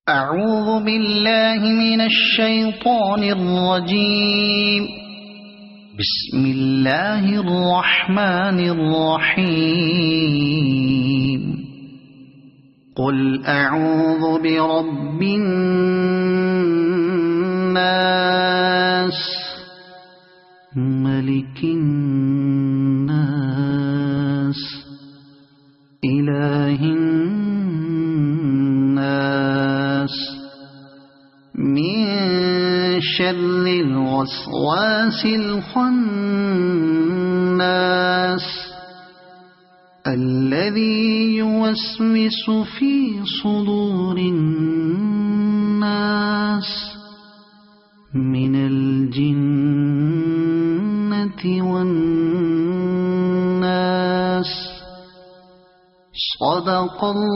أعوذ بالله من الشيطان الرجيم. بسم الله الرحمن الرحيم. قل أعوذ برب الناس ملك الناس إله الناس من شر الوسواس الخناس الذي يوسوس في صدور الناس من الجنة والناس. صدق الله